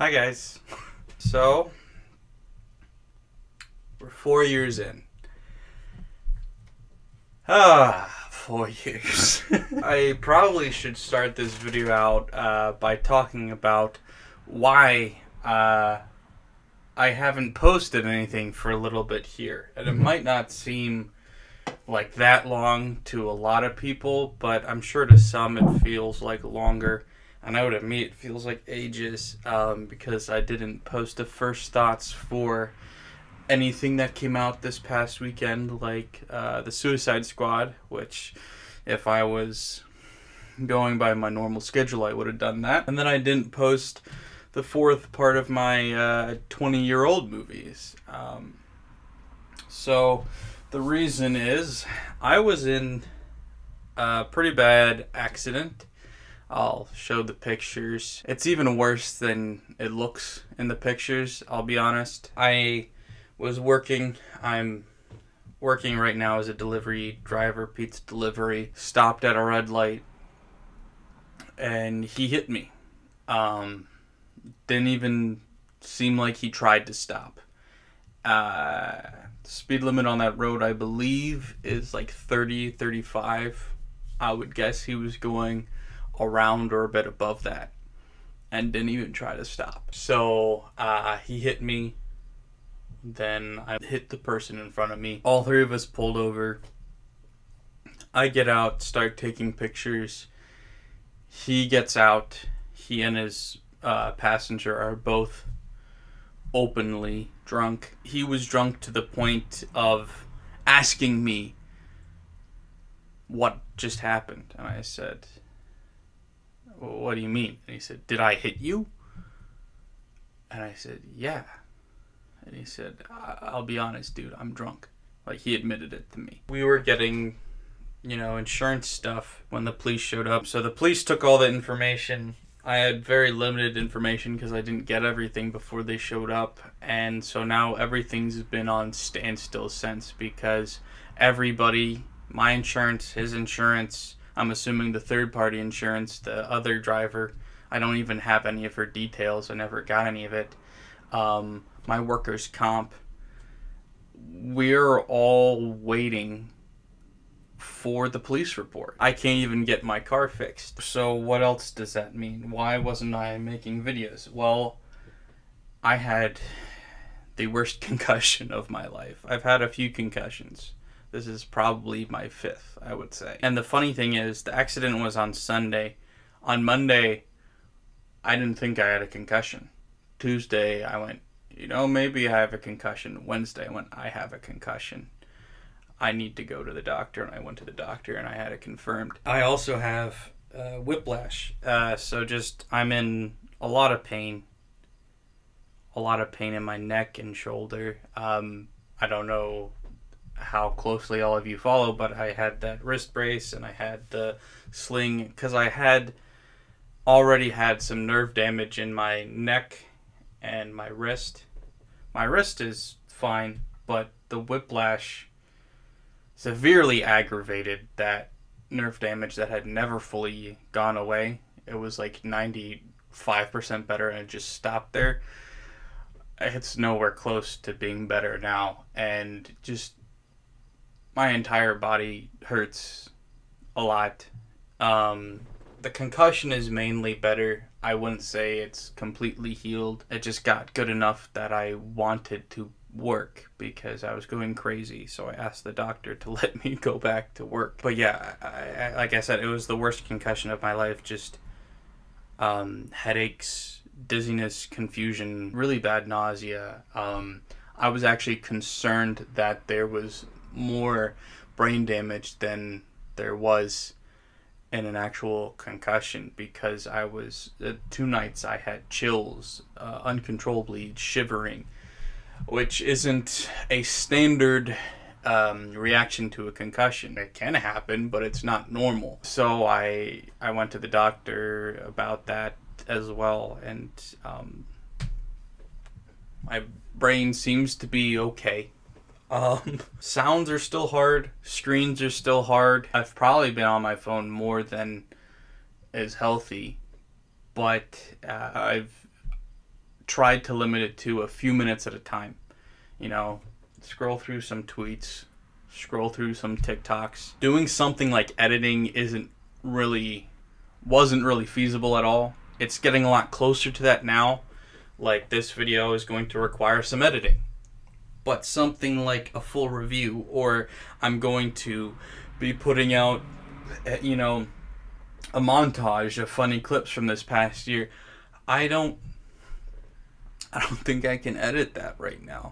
Hi guys. So, we're 4 years in. 4 years. I probably should start this video out by talking about why I haven't posted anything for a little bit here. And it might not seem like that long to a lot of people, but I'm sure to some it feels like longer. And I would admit it feels like ages because I didn't post the first thoughts for anything that came out this past weekend, like the Suicide Squad, which if I was going by my normal schedule, I would have done that. And then I didn't post the fourth part of my 20-year-old movies. So the reason is I was in a pretty bad accident. I'll show the pictures. It's even worse than it looks in the pictures, I'll be honest. I'm working right now as a delivery driver, pizza delivery. Stopped at a red light and he hit me. Didn't even seem like he tried to stop. The speed limit on that road, I believe, is like 30, 35. I would guess he was going around or a bit above that and didn't even try to stop. So he hit me, then I hit the person in front of me. All three of us pulled over. I get out, start taking pictures. He gets out. He and his passenger are both openly drunk. He was drunk to the point of asking me what just happened, and I said, "What do you mean?" And he said, "Did I hit you?" And I said, "Yeah." And he said, "I'll be honest, dude, I'm drunk." Like, he admitted it to me. We were getting, insurance stuff when the police showed up. So the police took all the information. I had very limited information because I didn't get everything before they showed up. And so now everything's been on standstill since, because everybody, my insurance, his insurance, I'm assuming the third-party insurance, the other driver, I don't even have any of her details. I never got any of it. My workers' comp. We're all waiting for the police report. I can't even get my car fixed. So what else does that mean? Why wasn't I making videos? Well, I had the worst concussion of my life. I've had a few concussions. This is probably my fifth, I would say. And the funny thing is, the accident was on Sunday. On Monday, I didn't think I had a concussion. Tuesday, I went, maybe I have a concussion. Wednesday, I went, I have a concussion. I need to go to the doctor. And I went to the doctor and I had it confirmed. I also have whiplash. So I'm in a lot of pain. A lot of pain in my neck and shoulder. I don't know how closely all of you follow, but I had that wrist brace and I had the sling because I had already had some nerve damage in my neck and my wrist. My wrist is fine, but the whiplash severely aggravated that nerve damage that had never fully gone away. It was like 95% better and it just stopped there. It's nowhere close to being better now, and just my entire body hurts a lot. The concussion is mainly better. I wouldn't say it's completely healed. It just got good enough that I wanted to work because I was going crazy. So I asked the doctor to let me go back to work. But yeah, like I said, it was the worst concussion of my life. Just headaches, dizziness, confusion, really bad nausea. I was actually concerned that there was more brain damage than there was in an actual concussion, because I was 2 nights I had chills, uncontrollably shivering, which isn't a standard reaction to a concussion. It can happen, but it's not normal. So I went to the doctor about that as well, and my brain seems to be okay. Sounds are still hard. Screens are still hard. I've probably been on my phone more than is healthy, but I've tried to limit it to a few minutes at a time. You know, scroll through some tweets, scroll through some TikToks. Doing something like editing wasn't really feasible at all. It's getting a lot closer to that now. Like, this video is going to require some editing. But something like a full review, or I'm going to be putting out, you know, a montage of funny clips from this past year. I don't think I can edit that right now.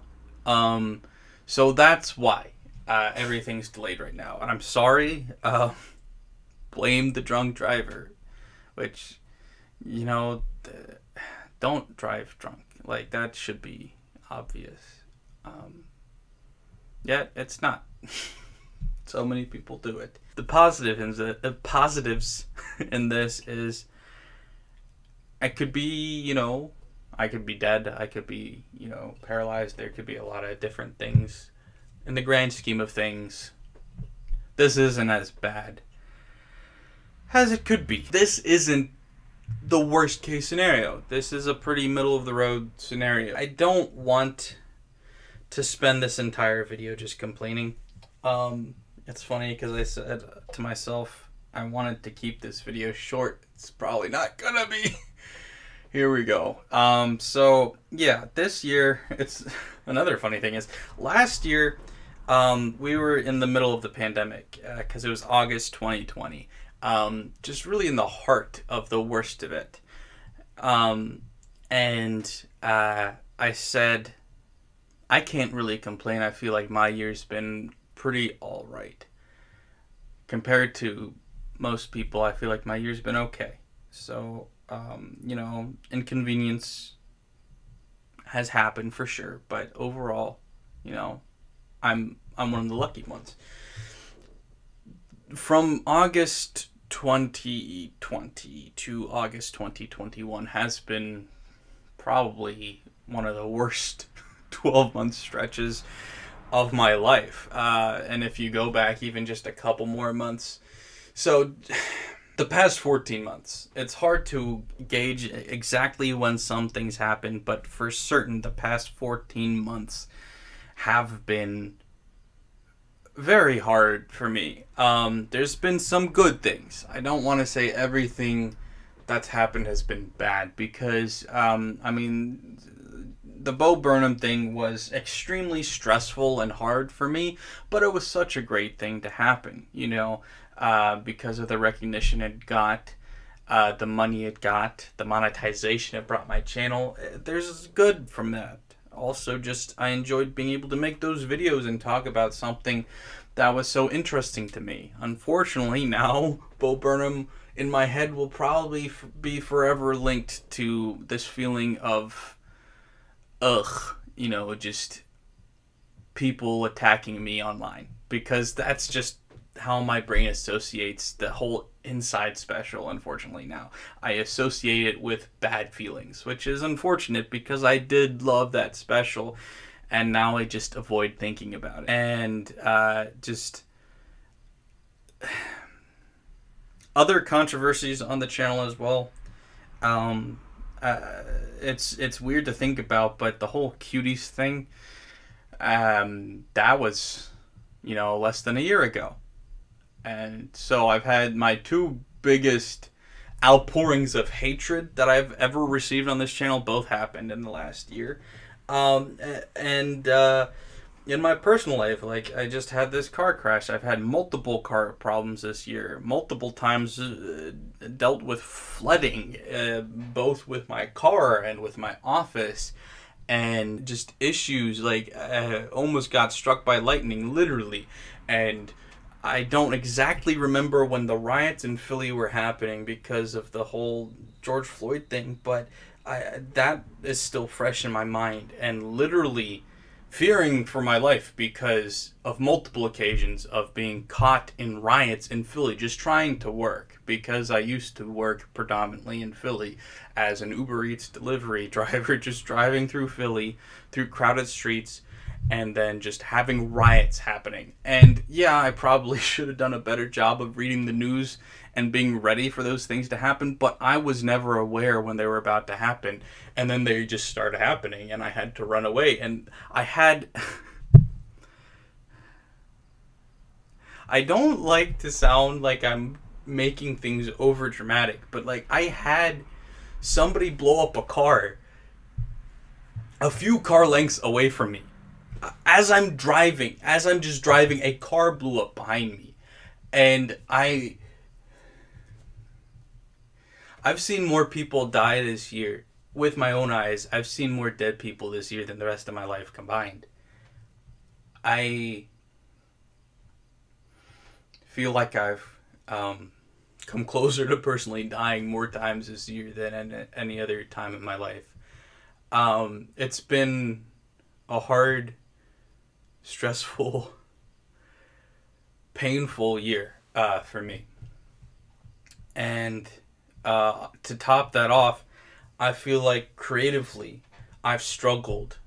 So that's why everything's delayed right now. And I'm sorry. Blame the drunk driver, which, you know, don't drive drunk. Like, that should be obvious. Yet it's not. So many people do it. The positives in this is, I could be, you know, I could be dead. I could be, you know, paralyzed. There could be a lot of different things. In the grand scheme of things, this isn't as bad as it could be. This isn't the worst case scenario. This is a pretty middle of the road scenario. I don't want to spend this entire video just complaining. It's funny because I said to myself, I wanted to keep this video short. It's probably not gonna be. Here we go. So yeah, this year, it's another funny thing is last year, we were in the middle of the pandemic because it was August 2020. Just really in the heart of the worst of it. And I said, I can't really complain. I feel like my year's been pretty alright. Compared to most people, I feel like my year's been okay. So, you know, inconvenience has happened for sure. But overall, you know, I'm one of the lucky ones. From August 2020 to August 2021 has been probably one of the worst 12-month stretches of my life. And if you go back even just a couple more months, so the past 14 months, it's hard to gauge exactly when some things happen, but for certain the past 14 months have been very hard for me. There's been some good things. I don't want to say everything that's happened has been bad, because I mean, the Burnham thing was extremely stressful and hard for me, but it was such a great thing to happen, you know, because of the recognition it got, the money it got, the monetization it brought my channel. There's good from that. Also, just I enjoyed being able to make those videos and talk about something that was so interesting to me. Unfortunately, now Burnham in my head will probably be forever linked to this feeling of, you know, just people attacking me online, because that's just how my brain associates the whole Inside special. Unfortunately, now I associate it with bad feelings, which is unfortunate because I did love that special, and now I just avoid thinking about it. And just other controversies on the channel as well. It's weird to think about, but the whole cuties thing, that was, you know, less than a year ago. And so I've had my two biggest outpourings of hatred that I've ever received on this channel, both happened in the last year. And in my personal life, like, I just had this car crash. I've had multiple car problems this year, multiple times dealt with flooding, both with my car and with my office, and just issues like almost got struck by lightning, literally. And I don't exactly remember when the riots in Philly were happening because of the whole George Floyd thing, but that is still fresh in my mind, and literally fearing for my life because of multiple occasions of being caught in riots in Philly just trying to work, because I used to work predominantly in Philly as an Uber Eats delivery driver, just driving through Philly, through crowded streets, and then just having riots happening. And yeah, I probably should have done a better job of reading the news and being ready for those things to happen, but I was never aware when they were about to happen, and then they just started happening, and I had to run away. And I had I don't like to sound like I'm making things over dramatic, but like, I had somebody blow up a car a few car lengths away from me. As I'm just driving, a car blew up behind me. And I've seen more people die this year with my own eyes. I've seen more dead people this year than the rest of my life combined. I feel like I've come closer to personally dying more times this year than any other time in my life. It's been a hard, stressful, painful year for me. And to top that off, I feel like creatively I've struggled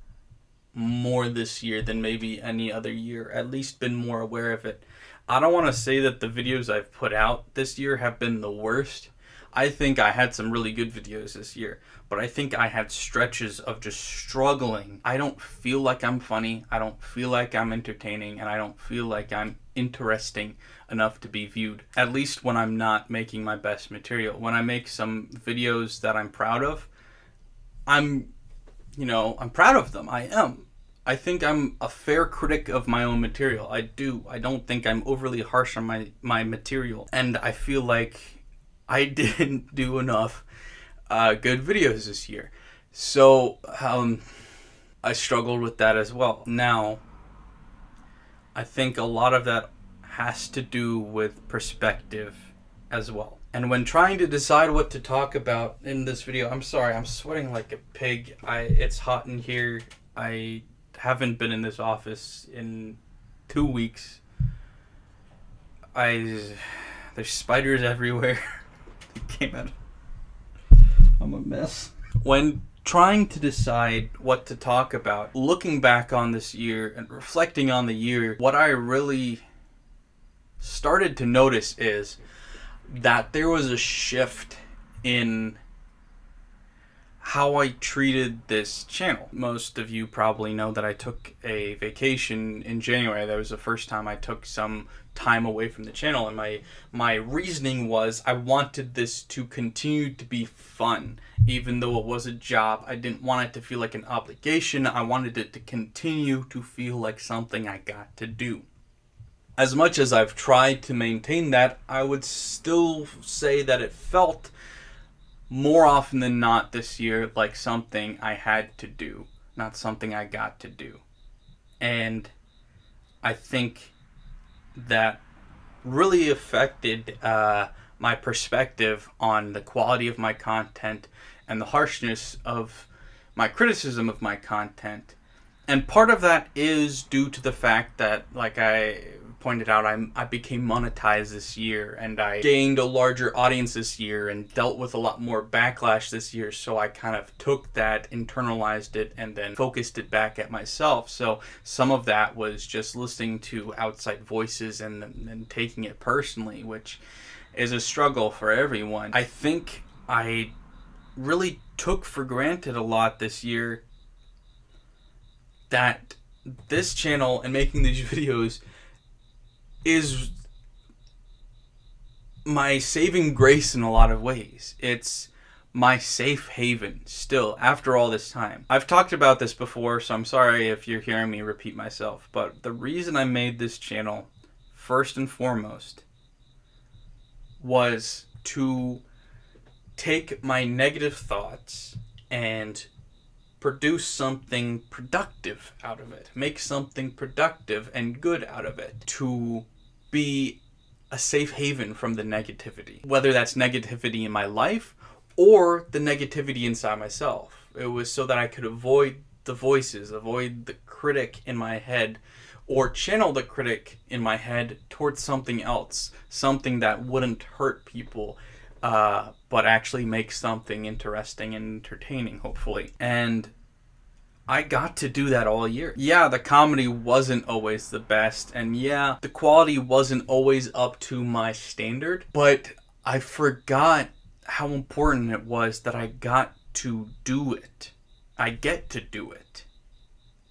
more this year than maybe any other year, at least been more aware of it. I don't want to say that the videos I've put out this year have been the worst. I think I had some really good videos this year, but I think I had stretches of just struggling. I don't feel like I'm funny, I don't feel like I'm entertaining, and I don't feel like I'm interesting enough to be viewed. At least when I'm not making my best material. When I make some videos that I'm proud of, I'm proud of them. I am. I think I'm a fair critic of my own material. I do. I don't think I'm overly harsh on my material. And I feel like I didn't do enough good videos this year. So I struggled with that as well. Now, I think a lot of that has to do with perspective as well. And when trying to decide what to talk about in this video, I'm sorry, I'm sweating like a pig. It's hot in here. I haven't been in this office in 2 weeks. There's spiders everywhere. Came out. I'm a mess. When trying to decide what to talk about, looking back on this year and reflecting on the year, what I really started to notice is that there was a shift in how I treated this channel. Most of you probably know that I took a vacation in January. That was the first time I took some time away from the channel, and my reasoning was I wanted this to continue to be fun. Even though it was a job, I didn't want it to feel like an obligation. I wanted it to continue to feel like something I got to do. As much as I've tried to maintain that, I would still say that it felt more often than not this year like something I had to do, not something I got to do. And I think that really affected my perspective on the quality of my content and the harshness of my criticism of my content. And part of that is due to the fact that, like I pointed out, I became monetized this year, and I gained a larger audience this year and dealt with a lot more backlash this year, so I kind of took that, internalized it, and then focused it back at myself. So some of that was just listening to outside voices and taking it personally, which is a struggle for everyone. I think I really took for granted a lot this year that this channel and making these videos is my saving grace in a lot of ways. It's my safe haven still after all this time. I've talked about this before, so I'm sorry if you're hearing me repeat myself, but the reason I made this channel first and foremost was to take my negative thoughts and produce something productive out of it. Make something productive and good out of it. To be a safe haven from the negativity. Whether that's negativity in my life or the negativity inside myself. It was so that I could avoid the voices, avoid the critic in my head, or channel the critic in my head towards something else. Something that wouldn't hurt people, but actually make something interesting and entertaining, hopefully. And I got to do that all year. Yeah, the comedy wasn't always the best, and yeah, the quality wasn't always up to my standard, but I forgot how important it was that I got to do it. I get to do it.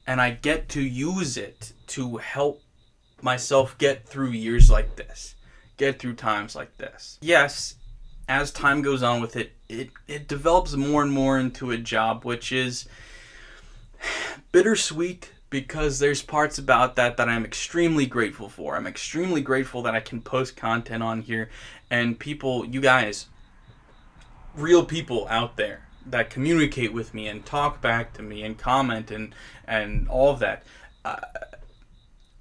And I get to use it to help myself get through years like this. Get through times like this. Yes, as time goes on with it, it develops more and more into a job, which is bittersweet, because there's parts about that I'm extremely grateful for. I'm extremely grateful that I can post content on here, and people, you guys, real people out there that communicate with me and talk back to me and comment and all of that.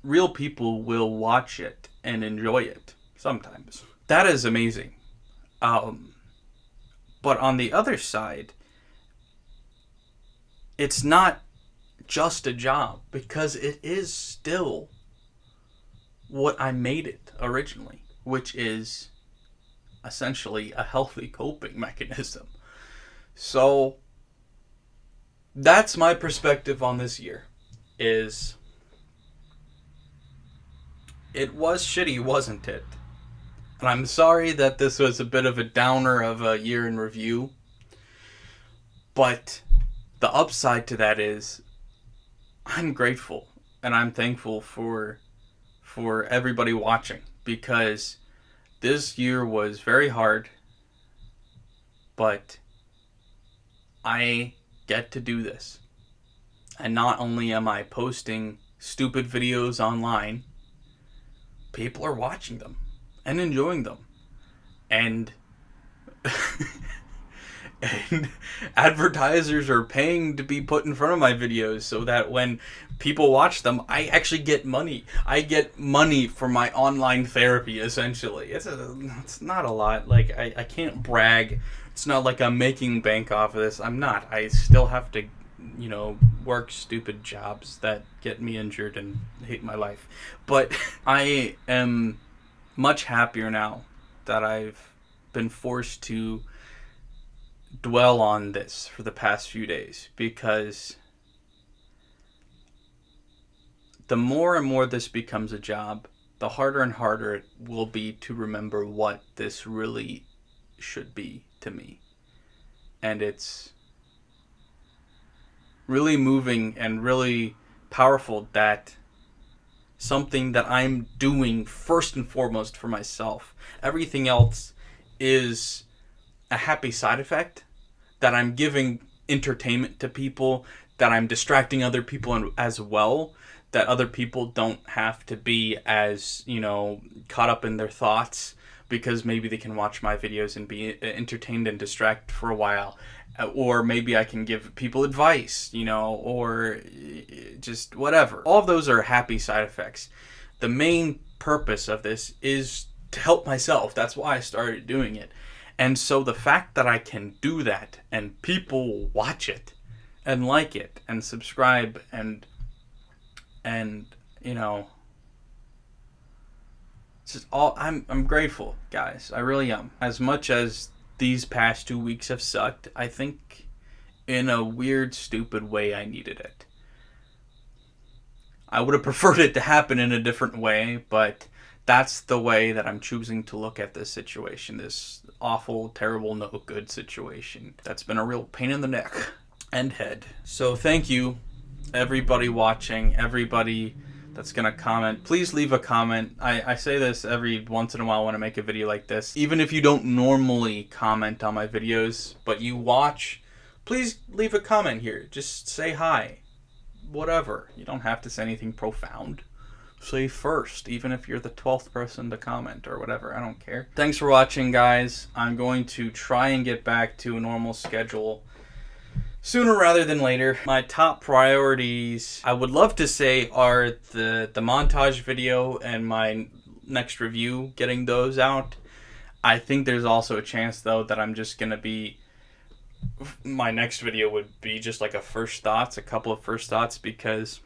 Real people will watch it and enjoy it sometimes. That is amazing. But on the other side, it's not just a job, because it is still what I made it originally, which is essentially a healthy coping mechanism. So that's my perspective on this year. Is it was shitty, wasn't it? And I'm sorry that this was a bit of a downer of a year in review, but the upside to that is I'm grateful and I'm thankful for everybody watching, because this year was very hard, but I get to do this. And not only am I posting stupid videos online, people are watching them and enjoying them. And and advertisers are paying to be put in front of my videos, so that when people watch them, I actually get money. I get money for my online therapy, essentially. It's not a lot. Like, I can't brag. It's not like I'm making bank off of this. I'm not. I still have to, you know, work stupid jobs that get me injured and hate my life. But I am much happier now that I've been forced to dwell on this for the past few days, because the more and more this becomes a job, the harder and harder it will be to remember what this really should be to me. And it's really moving and really powerful that something that I'm doing first and foremost for myself, everything else is a happy side effect, that I'm giving entertainment to people, that I'm distracting other people as well, that other people don't have to be as, you know, caught up in their thoughts, because maybe they can watch my videos and be entertained and distract for a while. Or maybe I can give people advice, you know, or just whatever. All of those are happy side effects. The main purpose of this is to help myself. That's why I started doing it. And so the fact that I can do that and people watch it and like it and subscribe and you know, it's just all, I'm grateful, guys. I really am. As much as these past 2 weeks have sucked, I think in a weird, stupid way I needed it. I would have preferred it to happen in a different way, but that's the way that I'm choosing to look at this situation, this awful, terrible, no good situation that's been a real pain in the neck and head. So thank you, everybody watching, everybody that's gonna comment. Please leave a comment. I say this every once in a while when I make a video like this. Even if you don't normally comment on my videos, but you watch, please leave a comment here. Just say hi. Whatever. You don't have to say anything profound. Say first, even if you're the 12th person to comment or whatever. I don't care. Thanks for watching, guys. I'm going to try and get back to a normal schedule sooner rather than later. My top priorities, I would love to say, are the montage video and my next review, getting those out. I think there's also a chance, though, that I'm just going to be, my next video would be just like a couple of first thoughts, because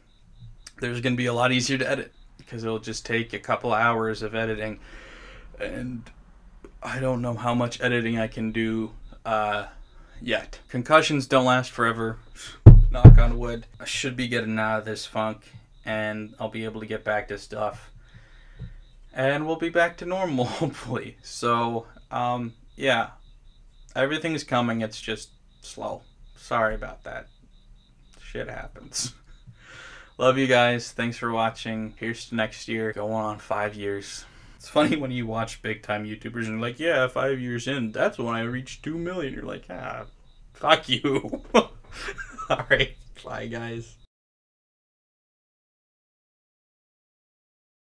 there's going to be a lot easier to edit, because it'll just take a couple hours of editing, and I don't know how much editing I can do yet. Concussions don't last forever. knock on wood. I should be getting out of this funk, and I'll be able to get back to stuff. And we'll be back to normal, hopefully. So, yeah. Everything's coming, it's just slow. Sorry about that. Shit happens. Love you guys. Thanks for watching. Here's to next year. Going on 5 years. It's funny when you watch big time YouTubers and you're like, yeah, 5 years in, that's when I reached 2 million. You're like, ah, fuck you. Alright, bye guys.